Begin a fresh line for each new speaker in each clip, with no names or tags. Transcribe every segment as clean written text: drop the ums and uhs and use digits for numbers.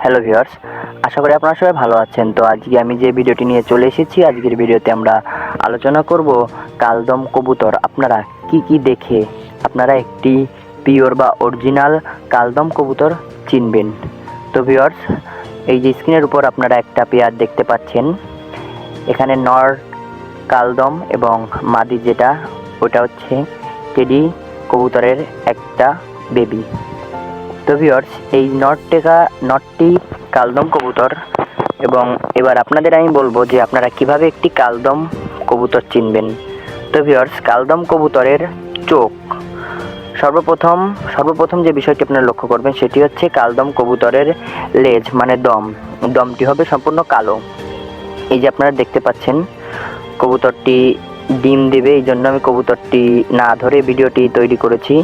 Hello viewers, আশা করি আপনারা সবাই ভালো আছেন। তো আজকে আমি যে ভিডিওটি নিয়ে চলে এসেছি, আজকের ভিডিওতে আমরা আলোচনা করব কালদম কবুতর আপনারা কি দেখে আপনারা একটি পিওর বা অরিজিনাল কালদম কবুতর চিনবেন। তো ভিউয়ার্স, এই যে স্ক্রিনের উপর আপনারা একটা পেয়ার দেখতে পাচ্ছেন, এখানে নর কালদম এবং মাদি যেটা ওটা হচ্ছে টেডি কবুতরের একটা বেবি। তো ভিউয়ার্স, এই নটটি কালদম কবুতর। এবং এবার আপনাদের আমি বলবো যে আপনারা কিভাবে একটি কালদম কবুতর চিনবেন। তো ভিউয়ার্স, কালদম কবুতরের চোখ সর্বপ্রথম যে বিষয়টি আপনারা লক্ষ্য করবেন সেটি হচ্ছে কালদম কবুতরের লেজ মানে দমটি হবে সম্পূর্ণ কালো। এই যে আপনারা দেখতে পাচ্ছেন কবুতরটি ডিম দেবে, এই জন্য আমি কবুতরটি না ধরে ভিডিওটি তৈরি করেছি।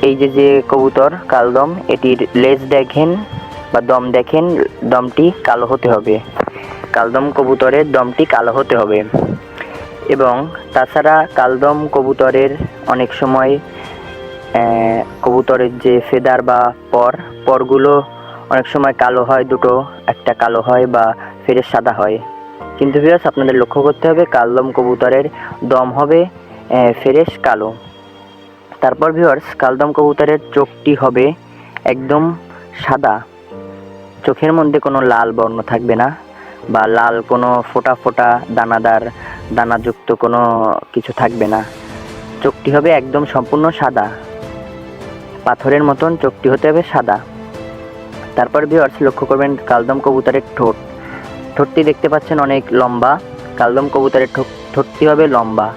এই যে কবুতর কালদম, এটির লেজ দেখেন বা দম দেখেন, দমটি কালো হতে হবে। কালদম কবুতরের দমটি কালো হতে হবে। এবং তাছাড়া কালদম কবুতরের অনেক সময় কবুতরের যে ফেদার বা পরগুলো অনেক সময় কালো হয়, দুটো একটা কালো হয় বা ফেরেশ সাদা হয়। কিন্তু ভিউয়ার্স, আপনাদের লক্ষ্য করতে হবে কালদম কবুতরের দম হবে ফেরেশ কালো। তারপর ভিউয়ার্স, কালদম কবুতরের চোখটি হবে একদম সাদা, চোখের মধ্যে কোনো লাল বর্ণ থাকবে না বা লাল কোনো ফোঁটা ফোঁটা দানাযুক্ত কোনো কিছু থাকবে না। চোখটি হবে একদম সম্পূর্ণ সাদা, পাথরের মতন চোখটি হতে হবে সাদা। তারপর ভিউয়ার্স, লক্ষ্য করবেন কালদম কবুতরের ঠোঁটটি দেখতে পাচ্ছেন অনেক লম্বা। কালদম কবুতরের ঠোঁটটি হবে লম্বা।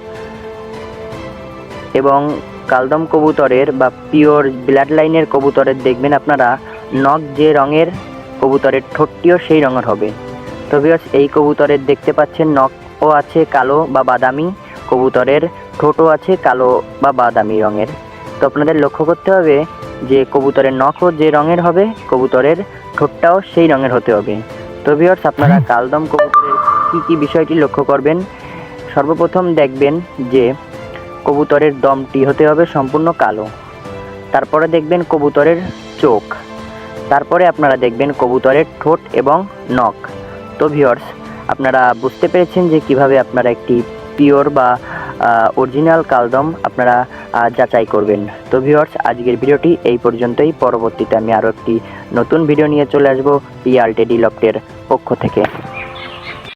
এবং কালদম কবুতরের বা পিওর ব্লাড লাইনের কবুতরের দেখবেন আপনারা নখ যে রঙের, কবুতরের ঠোঁটটিও সেই রঙের হবে। তো ভিউয়ার্স, এই কবুতরের দেখতে পাচ্ছেন নখও আছে কালো বা বাদামি, কবুতরের ঠোঁটও আছে কালো বা বাদামি রঙের। তো আপনাদের লক্ষ্য করতে হবে যে কবুতরের নখও যে রঙের হবে, কবুতরের ঠোঁটটাও সেই রঙের হতে হবে। তো ভিউয়ার্স, আপনারা কালদম কবুতরের কী বিষয়টি লক্ষ্য করবেন। সর্বপ্রথম দেখবেন যে কবুতরের দমটি হতে হবে সম্পূর্ণ কালো। তারপরে দেখবেন কবুতরের চোখ। তারপরে আপনারা দেখবেন কবুতরের ঠোঁট এবং নখ। তো ভিউয়ার্স, আপনারা বুঝতে পেরেছেন যে কিভাবে আপনারা একটি পিওর বা অরিজিনাল কালদম আপনারা যাচাই করবেন। তো ভিউয়ার্স, আজকের ভিডিওটি এই পর্যন্তই। পরবর্তীতে আমি আরও একটি নতুন ভিডিও নিয়ে চলে আসবো পিআর টেডি লফটের পক্ষ থেকে।